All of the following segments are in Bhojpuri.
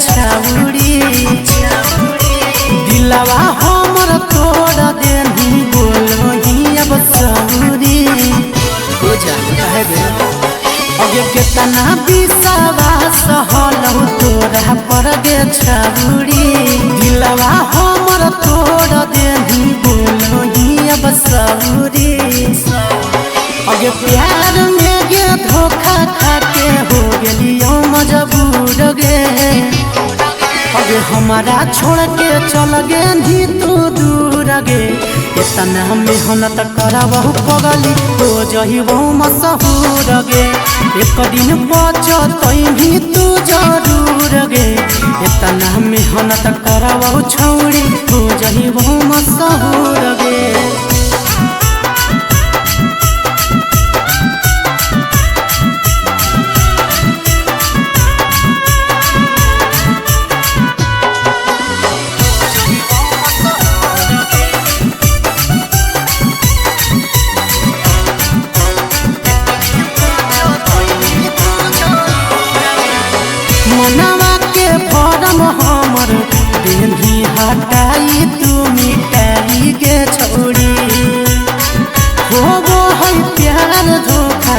छाउड़ी दिलवा हमर तोड़ देनी बोलो ही अब सौरी हो जाए अगे केतना विश्वास हलौ तोरा पर गे छाउड़ी दिलवा हमर तोड़ देनी बोलो ही अब सौरी अगे प्यार में गे धोखा खाके हो गेलियो मजबूर गे अगे हमारा छोड़ के चल गे नी तू दूर गे इतना मेहनत करबहु पगली हो जहिबहु मशहूर गे एक दिन बचतै भी तू जरूर गे इतना मेहनत करबहु छौड़ी हो जहिबहु मशहूर गे मनवा के फॉर्म हमर देही हटाई तू मिटाई गे छोड़ी होबो है प्यार धोखा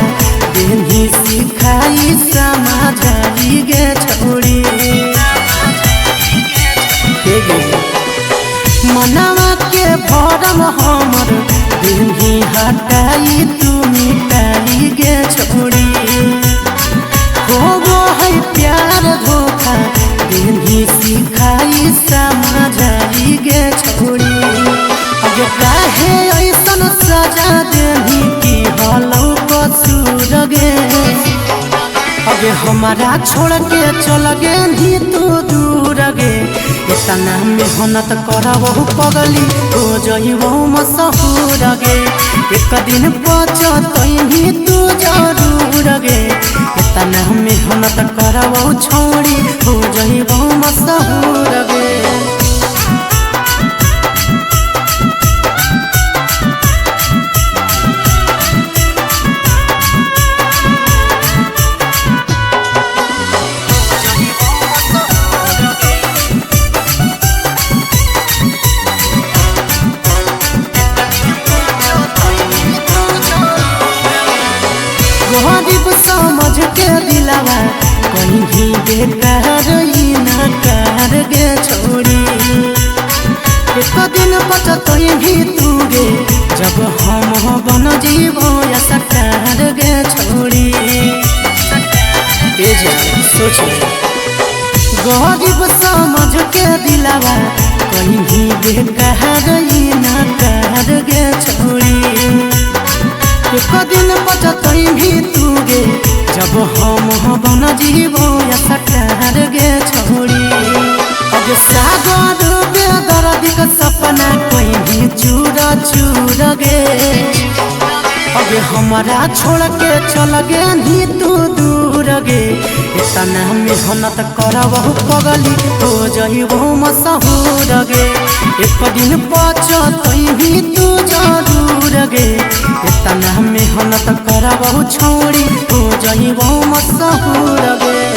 देही सिखाई समझाई गे छोड़ी मनवा के फॉर्म हमर देही हटाई तू मिटाई गे छोड़ी होबो है प्यार धोखा देही सिखाई समझाई गे छोड़ी अगे काहे ऐसन सजा देही की हलौ कसूर गे अगे हमारा छोड़ के चल गे नी तू दूर गे इतना मेहनत करबहु पगली हो जहिबहु मशहूर गे एक दिन बचतै भी तू जरूर गे इतना मेहनत करबहु छौड़ी हो जहिबहु मशहूर गे गरीब समझ के दिलवा कहीं भी बेकार ही न कर गे छोड़ी एक दिन बचतै भी तू गे जब हम बन जीवो या सकार गे छोड़ी सोच गरीब समझ के दिलवा कहीं भी बेकार ही न कर गे छोड़ी एक दिन बचतै भी तू गे जब हम बन जीवो या सकार गे छोड़ी अगे सागर बेदर्दी का सपना कोई भी चूर चूर गे अगे हमारा छोड़ के चल गे नी तू दूर गे इतना मेहनत करबहु पगली हो जहिबहु मशहूर गे एक दिन बचतै भी तू जरूर गे इतना मेहनत करबहु छौड़ी हो जहिबहु मशहूर गे।